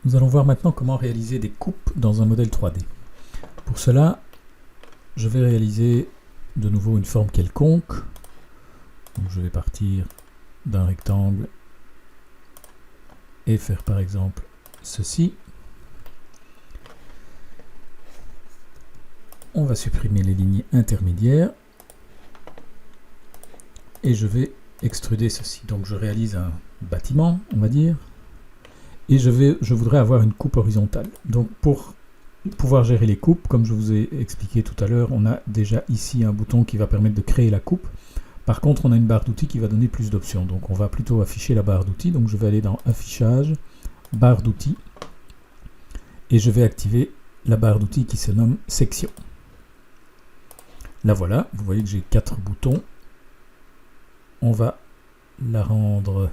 Nous allons voir maintenant comment réaliser des coupes dans un modèle 3D. Pour cela, je vais réaliser de nouveau une forme quelconque. Donc je vais partir d'un rectangle et faire par exemple ceci. On va supprimer les lignes intermédiaires et je vais extruder ceci. Donc je réalise un bâtiment, on va dire, et je voudrais avoir une coupe horizontale. Donc pour pouvoir gérer les coupes, comme je vous ai expliqué tout à l'heure, on a déjà ici un bouton qui va permettre de créer la coupe. Par contre, on a une barre d'outils qui va donner plus d'options. Donc on va plutôt afficher la barre d'outils. Donc je vais aller dans Affichage, barre d'outils, et je vais activer la barre d'outils qui se nomme Section. Là voilà, vous voyez que j'ai 4 boutons. On va la rendre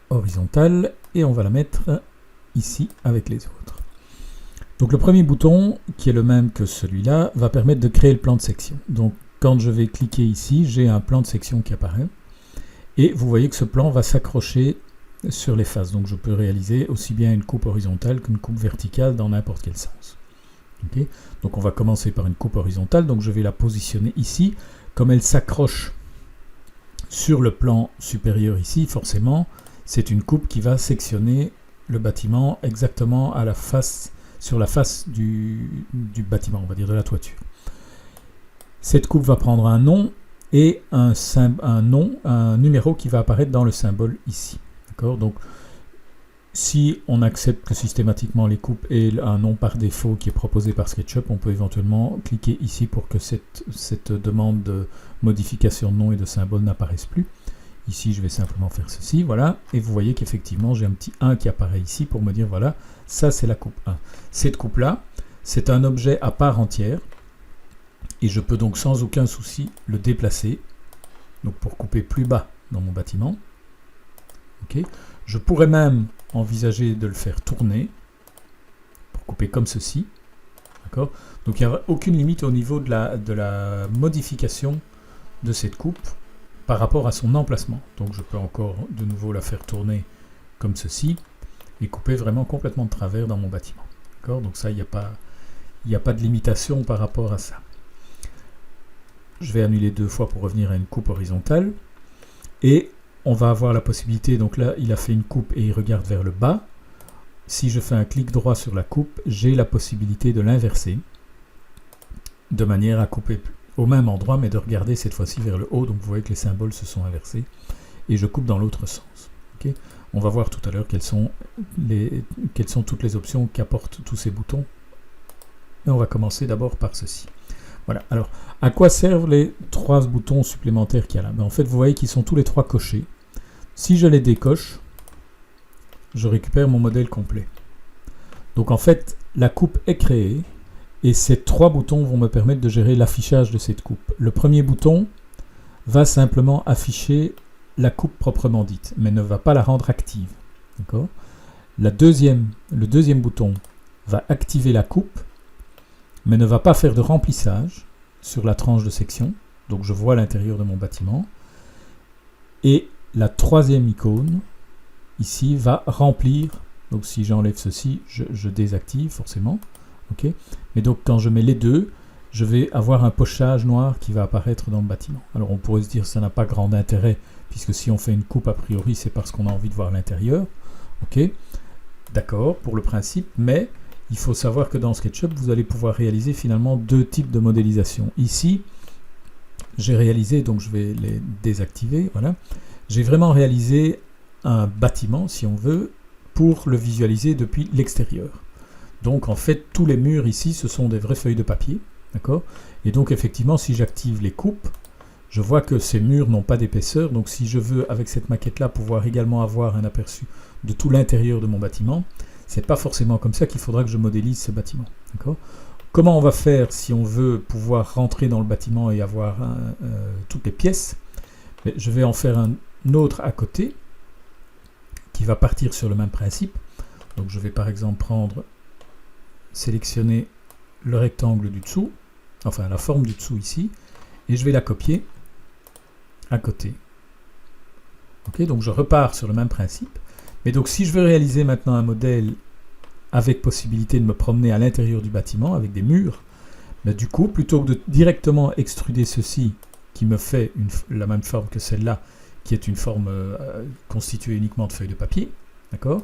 horizontale et on va la mettre ici avec les autres. Donc le premier bouton, qui est le même que celui-là, va permettre de créer le plan de section. Donc quand je vais cliquer ici, j'ai un plan de section qui apparaît. Et vous voyez que ce plan va s'accrocher sur les faces. Donc je peux réaliser aussi bien une coupe horizontale qu'une coupe verticale dans n'importe quel sens. Okay. Donc on va commencer par une coupe horizontale. Donc je vais la positionner ici. Comme elle s'accroche sur le plan supérieur ici, forcément, c'est une coupe qui va sectionner le bâtiment exactement à la face, sur la face du bâtiment, on va dire de la toiture. Cette coupe va prendre un nom et un numéro qui va apparaître dans le symbole ici. D'accord ? Donc, si on accepte que systématiquement les coupes aient un nom par défaut qui est proposé par SketchUp, on peut éventuellement cliquer ici pour que cette demande de modification de nom et de symbole n'apparaisse plus. Ici, je vais simplement faire ceci, voilà, et vous voyez qu'effectivement, j'ai un petit 1 qui apparaît ici pour me dire, voilà, ça c'est la coupe 1. Cette coupe-là, c'est un objet à part entière, et je peux donc sans aucun souci le déplacer, donc pour couper plus bas dans mon bâtiment. Okay. Je pourrais même envisager de le faire tourner, pour couper comme ceci, d'accord. Donc il n'y a aucune limite au niveau de la modification de cette coupe, par rapport à son emplacement. Donc je peux encore de nouveau la faire tourner comme ceci et couper vraiment complètement de travers dans mon bâtiment. D'accord ? Donc ça, il n'y a pas de limitation par rapport à ça. Je vais annuler 2 fois pour revenir à une coupe horizontale. Et on va avoir la possibilité, donc là, il a fait une coupe et il regarde vers le bas. Si je fais un clic droit sur la coupe, j'ai la possibilité de l'inverser de manière à couper au même endroit, mais de regarder cette fois-ci vers le haut. Donc vous voyez que les symboles se sont inversés. Et je coupe dans l'autre sens. Okay. On va voir tout à l'heure quelles sont toutes les options qu'apportent tous ces boutons. Et on va commencer d'abord par ceci. Voilà. Alors, à quoi servent les 3 boutons supplémentaires qu'il y a là ? En fait, vous voyez qu'ils sont tous les 3 cochés. Si je les décoche, je récupère mon modèle complet. Donc en fait, la coupe est créée. Et ces 3 boutons vont me permettre de gérer l'affichage de cette coupe. Le premier bouton va simplement afficher la coupe proprement dite, mais ne va pas la rendre active. D'accord ? Le deuxième bouton va activer la coupe, mais ne va pas faire de remplissage sur la tranche de section. Donc je vois l'intérieur de mon bâtiment. Et la 3e icône, ici, va remplir. Donc si j'enlève ceci, je désactive forcément. Okay. Mais donc quand je mets les deux, je vais avoir un pochage noir qui va apparaître dans le bâtiment. Alors on pourrait se dire que ça n'a pas grand intérêt, puisque si on fait une coupe a priori, c'est parce qu'on a envie de voir l'intérieur. Ok, d'accord pour le principe, mais il faut savoir que dans SketchUp, vous allez pouvoir réaliser finalement 2 types de modélisation. Ici, j'ai réalisé, donc je vais les désactiver, voilà. J'ai vraiment réalisé un bâtiment, si on veut, pour le visualiser depuis l'extérieur. Donc en fait, tous les murs ici, ce sont des vraies feuilles de papier. D'accord ? Et donc effectivement, si j'active les coupes, je vois que ces murs n'ont pas d'épaisseur. Donc si je veux, avec cette maquette-là, pouvoir également avoir un aperçu de tout l'intérieur de mon bâtiment, c'est pas forcément comme ça qu'il faudra que je modélise ce bâtiment. D'accord ? Comment on va faire si on veut pouvoir rentrer dans le bâtiment et avoir toutes les pièces ? Je vais en faire un autre à côté, qui va partir sur le même principe. Donc je vais par exemple sélectionner le rectangle du dessous, enfin la forme du dessous ici, et je vais la copier à côté. Okay, donc je repars sur le même principe. Mais donc si je veux réaliser maintenant un modèle avec possibilité de me promener à l'intérieur du bâtiment, avec des murs, mais du coup, plutôt que de directement extruder ceci, qui me fait la même forme que celle-là, qui est une forme constituée uniquement de feuilles de papier, d'accord,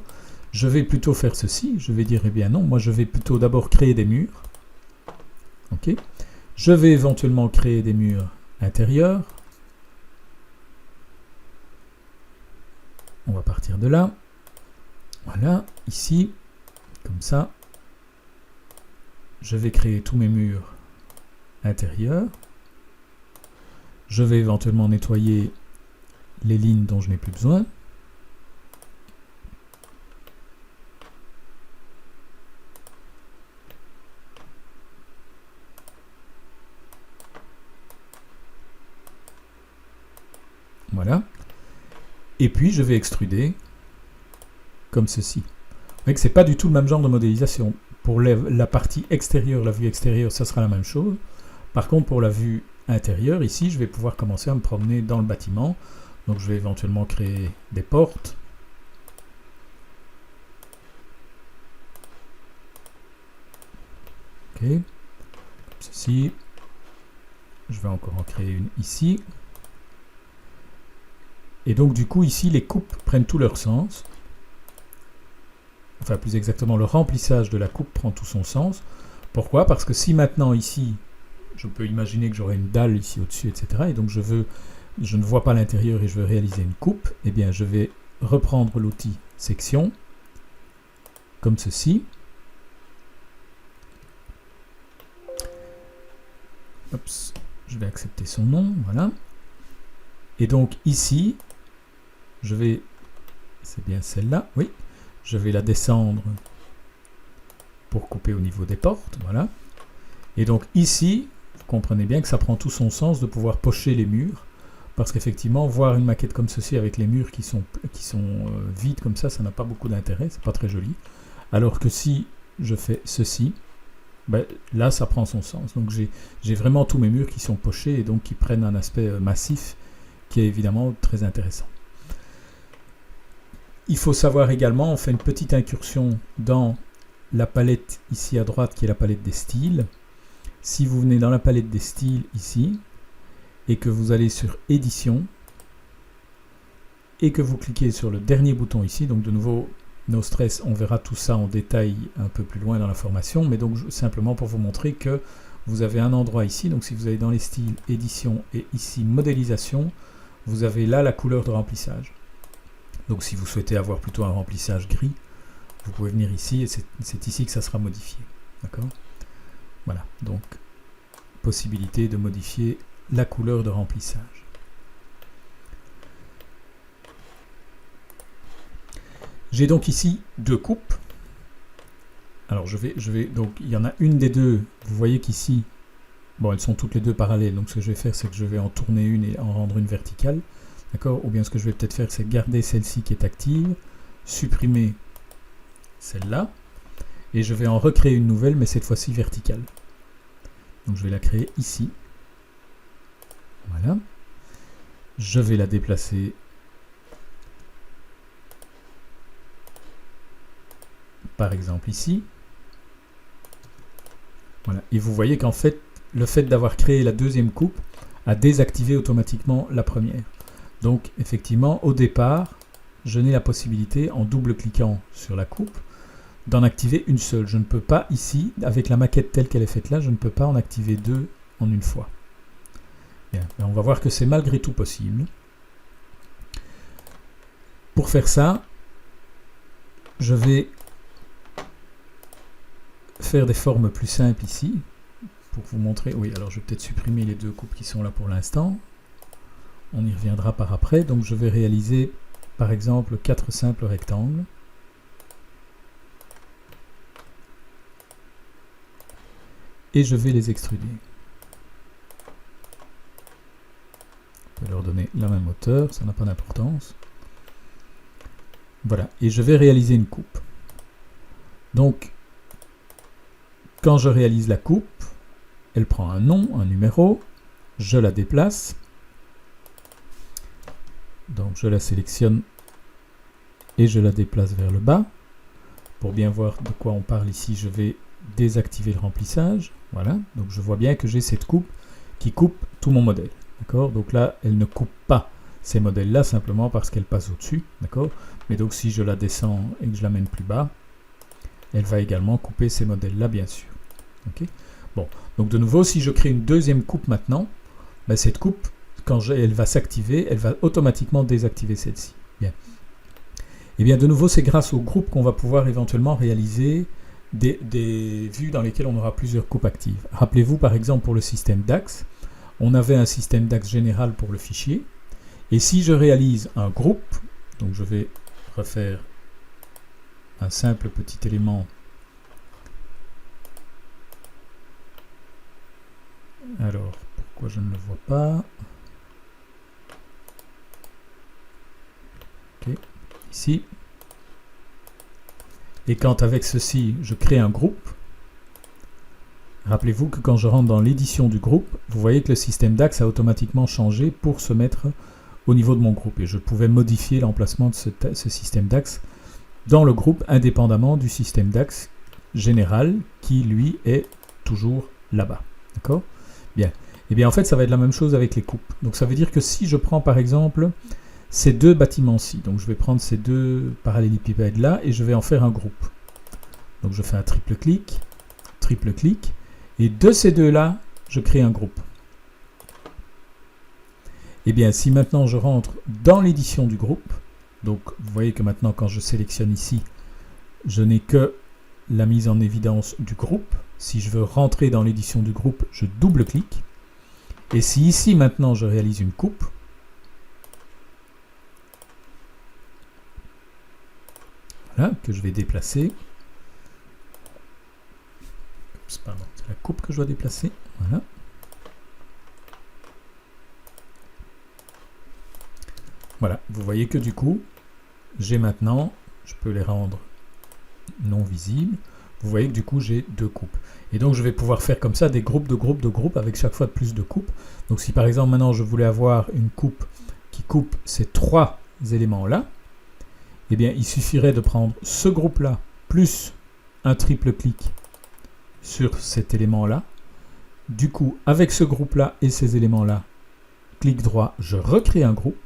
je vais plutôt faire ceci. Je vais dire, eh bien non, moi je vais plutôt d'abord créer des murs. Okay. Je vais éventuellement créer des murs intérieurs. On va partir de là. Voilà, ici, comme ça. Je vais créer tous mes murs intérieurs. Je vais éventuellement nettoyer les lignes dont je n'ai plus besoin. Voilà. Et puis je vais extruder comme ceci. Vous voyez que ce n'est pas du tout le même genre de modélisation. Pour la partie extérieure, la vue extérieure, ça sera la même chose. Par contre, pour la vue intérieure, ici, je vais pouvoir commencer à me promener dans le bâtiment. Donc je vais éventuellement créer des portes. Ok. Comme ceci. Je vais encore en créer une ici. Et donc du coup, ici, les coupes prennent tout leur sens. Enfin, plus exactement, le remplissage de la coupe prend tout son sens. Pourquoi? Parce que si maintenant, ici, je peux imaginer que j'aurai une dalle ici au-dessus, etc. Et donc je ne vois pas l'intérieur et je veux réaliser une coupe, eh bien je vais reprendre l'outil section, comme ceci. Oups, je vais accepter son nom, voilà. Et donc ici, je vais, c'est bien celle-là, oui, je vais la descendre pour couper au niveau des portes, voilà. Et donc ici, vous comprenez bien que ça prend tout son sens de pouvoir pocher les murs, parce qu'effectivement, voir une maquette comme ceci avec les murs qui sont vides comme ça n'a pas beaucoup d'intérêt, c'est pas très joli. Alors que si je fais ceci, ben, là ça prend son sens. Donc j'ai vraiment tous mes murs qui sont pochés et donc qui prennent un aspect massif qui est évidemment très intéressant. Il faut savoir également, on fait une petite incursion dans la palette ici à droite qui est la palette des styles. Si vous venez dans la palette des styles ici et que vous allez sur édition et que vous cliquez sur le dernier bouton ici, donc de nouveau no stress, on verra tout ça en détail un peu plus loin dans la formation, mais donc simplement pour vous montrer que vous avez un endroit ici, donc si vous allez dans les styles édition et ici modélisation, vous avez là la couleur de remplissage. Donc si vous souhaitez avoir plutôt un remplissage gris, vous pouvez venir ici et c'est ici que ça sera modifié. D'accord ? Voilà, donc possibilité de modifier la couleur de remplissage. J'ai donc ici deux coupes. Alors donc il y en a une des deux, vous voyez qu'ici, bon elles sont toutes les deux parallèles, donc ce que je vais faire c'est que je vais en tourner une et en rendre une verticale. D'accord ? Ou bien ce que je vais peut-être faire c'est garder celle-ci qui est active, supprimer celle-là, et je vais en recréer une nouvelle, mais cette fois-ci verticale. Donc je vais la créer ici. Voilà. Je vais la déplacer par exemple ici. Voilà. Et vous voyez qu'en fait, le fait d'avoir créé la deuxième coupe a désactivé automatiquement la première. Donc effectivement, au départ, je n'ai la possibilité, en double-cliquant sur la coupe, d'en activer une seule. Je ne peux pas ici, avec la maquette telle qu'elle est faite là, je ne peux pas en activer deux en une fois. Bien, on va voir que c'est malgré tout possible. Pour faire ça, je vais faire des formes plus simples ici, pour vous montrer. Oui, alors je vais peut-être supprimer les deux coupes qui sont là pour l'instant. On y reviendra par après. Donc je vais réaliser, par exemple, 4 simples rectangles. Et je vais les extruder. On peut leur donner la même hauteur, ça n'a pas d'importance. Voilà, et je vais réaliser une coupe. Donc, quand je réalise la coupe, elle prend un nom, un numéro, je la déplace. Donc je la sélectionne et je la déplace vers le bas. Pour bien voir de quoi on parle ici, je vais désactiver le remplissage. Voilà, donc je vois bien que j'ai cette coupe qui coupe tout mon modèle. D'accord? Donc là, elle ne coupe pas ces modèles-là simplement parce qu'elle passe au-dessus. D'accord? Mais donc si je la descends et que je la mène plus bas, elle va également couper ces modèles-là, bien sûr. Okay? Bon, donc de nouveau, si je crée une deuxième coupe maintenant, ben cette coupe, quand elle va s'activer, elle va automatiquement désactiver celle-ci. Bien. Et bien de nouveau, c'est grâce au groupe qu'on va pouvoir éventuellement réaliser des vues dans lesquelles on aura plusieurs coupes actives. Rappelez-vous par exemple pour le système DAX, on avait un système DAX général pour le fichier, et si je réalise un groupe, donc je vais refaire un simple petit élément. Alors, pourquoi je ne le vois pas? Ok, ici. Et quand avec ceci, je crée un groupe, rappelez-vous que quand je rentre dans l'édition du groupe, vous voyez que le système DAX a automatiquement changé pour se mettre au niveau de mon groupe. Et je pouvais modifier l'emplacement de ce système DAX dans le groupe indépendamment du système DAX général qui, lui, est toujours là-bas. D'accord? Bien. Et bien, en fait, ça va être la même chose avec les coupes. Donc, ça veut dire que si je prends, par exemple, ces deux bâtiments-ci, donc je vais prendre ces deux parallélépipèdes-là et je vais en faire un groupe. Donc, je fais un triple clic, et de ces deux-là, je crée un groupe. Et bien, si maintenant je rentre dans l'édition du groupe, donc vous voyez que maintenant, quand je sélectionne ici, je n'ai que la mise en évidence du groupe. Si je veux rentrer dans l'édition du groupe, je double-clique. Et si ici, maintenant, je réalise une coupe, voilà, que je vais déplacer. Pardon, c'est la coupe que je dois déplacer. Voilà. Voilà, vous voyez que du coup, j'ai maintenant, je peux les rendre non visibles. Vous voyez que du coup, j'ai deux coupes. Et donc, je vais pouvoir faire comme ça des groupes de groupes de groupes avec chaque fois plus de coupes. Donc, si par exemple, maintenant, je voulais avoir une coupe qui coupe ces trois éléments-là, eh bien, il suffirait de prendre ce groupe-là plus un triple clic sur cet élément-là. Du coup, avec ce groupe-là et ces éléments-là, clic droit, je recrée un groupe.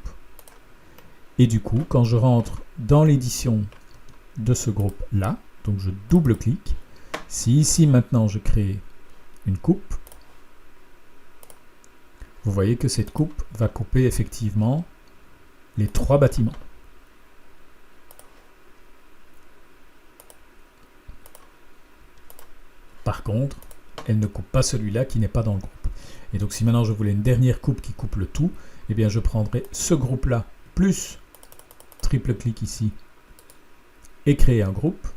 Et du coup, quand je rentre dans l'édition de ce groupe-là, donc je double-clique, si ici maintenant je crée une coupe, vous voyez que cette coupe va couper effectivement les trois bâtiments. Par contre, elle ne coupe pas celui-là qui n'est pas dans le groupe. Et donc si maintenant je voulais une dernière coupe qui coupe le tout, eh bien je prendrai ce groupe-là plus triple clic ici et créer un groupe.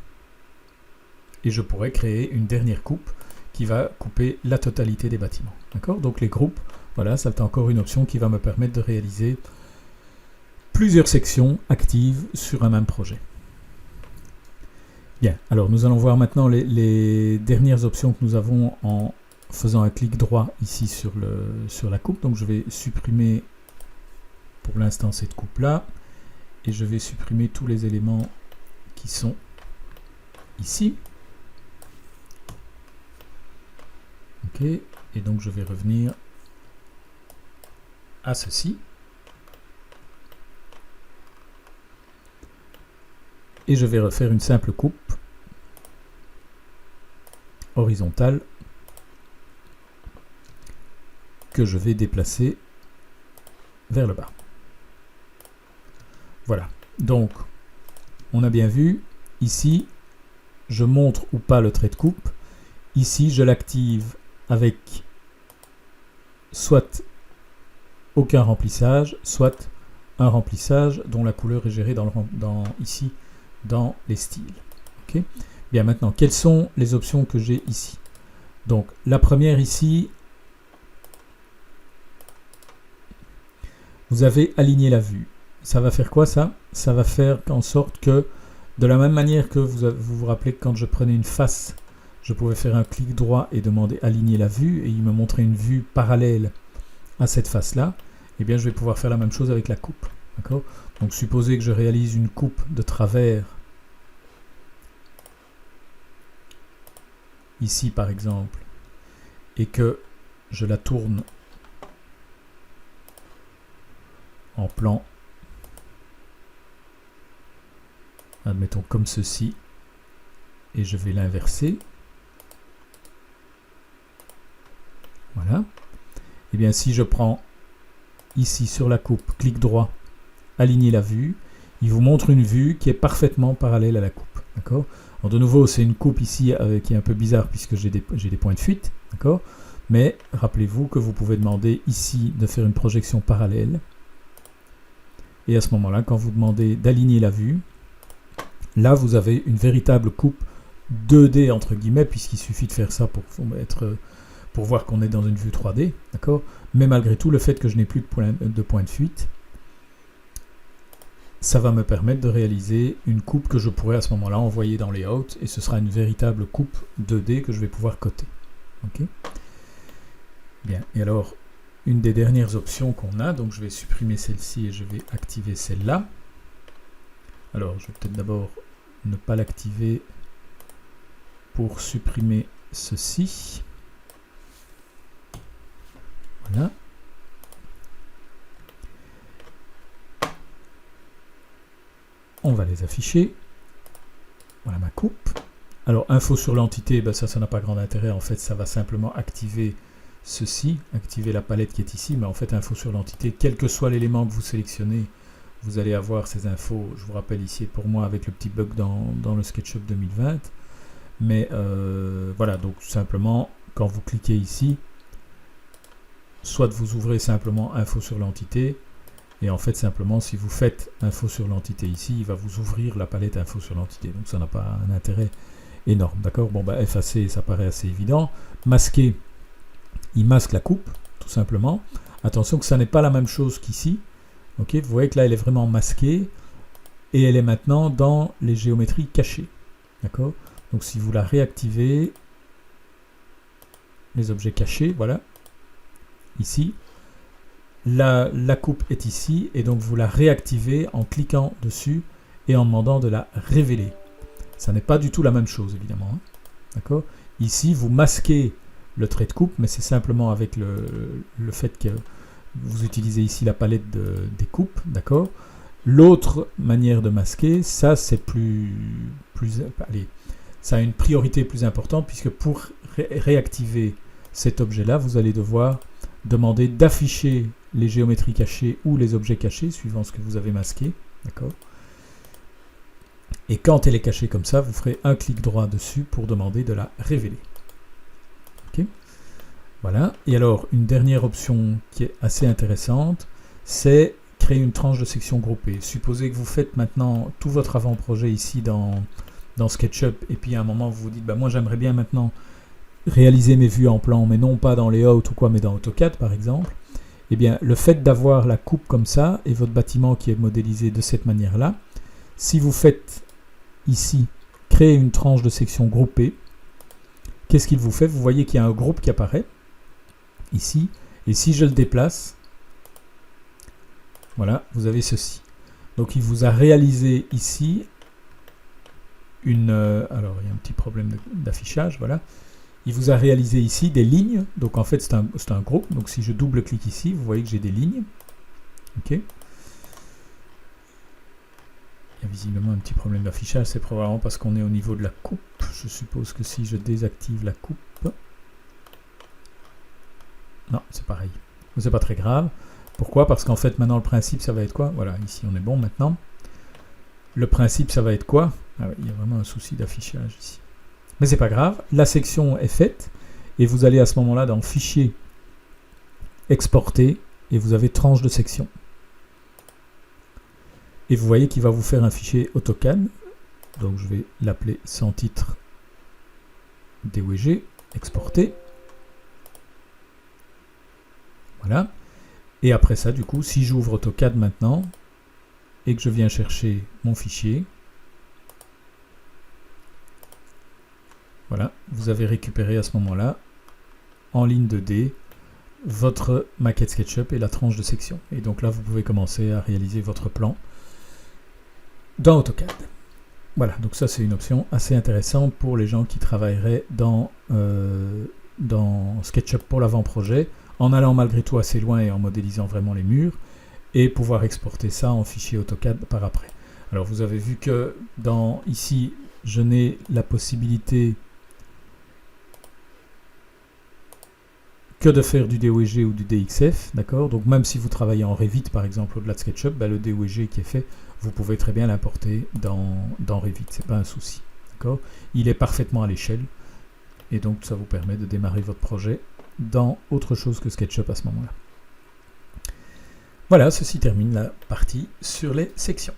Et je pourrais créer une dernière coupe qui va couper la totalité des bâtiments. D'accord? Donc les groupes, voilà, c'est encore une option qui va me permettre de réaliser plusieurs sections actives sur un même projet. Bien, alors nous allons voir maintenant les dernières options que nous avons en faisant un clic droit ici sur la coupe. Donc je vais supprimer pour l'instant cette coupe-là et je vais supprimer tous les éléments qui sont ici. Ok, et donc je vais revenir à ceci. Et je vais refaire une simple coupe horizontale que je vais déplacer vers le bas. Voilà. Donc, on a bien vu, ici, je montre ou pas le trait de coupe. Ici, je l'active avec soit aucun remplissage, soit un remplissage dont la couleur est gérée ici dans les styles. Okay. Bien, maintenant, quelles sont les options que j'ai ici? Donc, la première ici, vous avez aligné la vue. Ça va faire quoi ça? Ça va faire en sorte que, de la même manière que vous vous rappelez que quand je prenais une face, je pouvais faire un clic droit et demander aligner la vue, et il me montrait une vue parallèle à cette face-là, eh bien je vais pouvoir faire la même chose avec la coupe. D'accord? Donc supposez que je réalise une coupe de travers, ici par exemple, et que je la tourne en plan, admettons comme ceci, et je vais l'inverser. Voilà. Et bien si je prends ici sur la coupe, clic droit, aligner la vue, il vous montre une vue qui est parfaitement parallèle à la coupe. D'accord? Alors de nouveau, c'est une coupe ici qui est un peu bizarre puisque j'ai des points de fuite. D'accord? Mais rappelez-vous que vous pouvez demander ici de faire une projection parallèle. Et à ce moment-là, quand vous demandez d'aligner la vue, là vous avez une véritable coupe 2D entre guillemets, puisqu'il suffit de faire ça pour voir qu'on est dans une vue 3D. D'accord? Mais malgré tout, le fait que je n'ai plus de point de fuite, ça va me permettre de réaliser une coupe que je pourrais à ce moment-là envoyer dans Layout, et ce sera une véritable coupe 2D que je vais pouvoir coter. Ok? Bien, et alors, une des dernières options qu'on a, donc je vais supprimer celle-ci et je vais activer celle-là. Alors, je vais peut-être d'abord ne pas l'activer pour supprimer ceci. Voilà. On va les afficher. Voilà ma coupe. Alors, info sur l'entité, ben ça n'a pas grand intérêt. En fait, ça va simplement activer ceci, activer la palette qui est ici. Mais en fait, info sur l'entité, quel que soit l'élément que vous sélectionnez, vous allez avoir ces infos. Je vous rappelle ici, pour moi, avec le petit bug dans le SketchUp 2020. Mais voilà, donc simplement, quand vous cliquez ici, soit vous ouvrez simplement info sur l'entité, et en fait simplement si vous faites info sur l'entité ici, il va vous ouvrir la palette info sur l'entité, donc ça n'a pas un intérêt énorme, d'accord? Bon, bah effacer, ça paraît assez évident. Masquer, il masque la coupe, tout simplement. Attention que ça n'est pas la même chose qu'ici, ok? Vous voyez que là elle est vraiment masquée, et elle est maintenant dans les géométries cachées, d'accord? Donc si vous la réactivez, les objets cachés, voilà, ici, la coupe est ici, et donc vous la réactivez en cliquant dessus et en demandant de la révéler. Ça n'est pas du tout la même chose, évidemment. Hein. D'accord? Ici, vous masquez le trait de coupe, mais c'est simplement avec le fait que vous utilisez ici la palette des coupes. D'accord? L'autre manière de masquer, ça c'est allez, ça a une priorité plus importante, puisque pour réactiver cet objet-là, vous allez devoir demander d'afficher les géométries cachées ou les objets cachés, suivant ce que vous avez masqué. D'accord? Et quand elle est cachée comme ça, vous ferez un clic droit dessus pour demander de la révéler. Ok? Voilà. Et alors, une dernière option qui est assez intéressante, c'est créer une tranche de section groupée. Supposez que vous faites maintenant tout votre avant-projet ici dans SketchUp, et puis à un moment vous vous dites, bah, moi j'aimerais bien maintenant réaliser mes vues en plan, mais non pas dans Layout ou quoi, mais dans AutoCAD par exemple. Eh bien, le fait d'avoir la coupe comme ça, et votre bâtiment qui est modélisé de cette manière-là, si vous faites ici, créer une tranche de section groupée, qu'est-ce qu'il vous fait? Vous voyez qu'il y a un groupe qui apparaît, ici, et si je le déplace, voilà, vous avez ceci. Donc il vous a réalisé ici alors il y a un petit problème d'affichage, voilà. Il vous a réalisé ici des lignes, donc en fait c'est un groupe, donc si je double-clique ici, vous voyez que j'ai des lignes. Ok. Il y a visiblement un petit problème d'affichage, c'est probablement parce qu'on est au niveau de la coupe. Je suppose que si je désactive la coupe... Non, c'est pareil. Mais c'est pas très grave. Pourquoi? Parce qu'en fait maintenant le principe ça va être quoi? Voilà, ici on est bon maintenant. Le principe ça va être quoi? Ah ouais, il y a vraiment un souci d'affichage ici. Mais c'est pas grave, la section est faite, et vous allez à ce moment-là dans Fichier, Exporter, et vous avez Tranche de section. Et vous voyez qu'il va vous faire un fichier AutoCAD, donc je vais l'appeler sans titre DWG, Exporter. Voilà. Et après ça, du coup, si j'ouvre AutoCAD maintenant, et que je viens chercher mon fichier, voilà, vous avez récupéré à ce moment-là, en ligne 2D, votre maquette SketchUp et la tranche de section. Et donc là, vous pouvez commencer à réaliser votre plan dans AutoCAD. Voilà, donc ça c'est une option assez intéressante pour les gens qui travailleraient dans SketchUp pour l'avant-projet, en allant malgré tout assez loin et en modélisant vraiment les murs, et pouvoir exporter ça en fichier AutoCAD par après. Alors vous avez vu que ici, je n'ai la possibilité que de faire du DOEG ou du DXF, d'accord? Donc même si vous travaillez en Revit par exemple au-delà de SketchUp, le DOEG qui est fait, vous pouvez très bien l'importer dans Revit, c'est pas un souci, d'accord? Il est parfaitement à l'échelle, et donc ça vous permet de démarrer votre projet dans autre chose que SketchUp à ce moment-là. Voilà, ceci termine la partie sur les sections.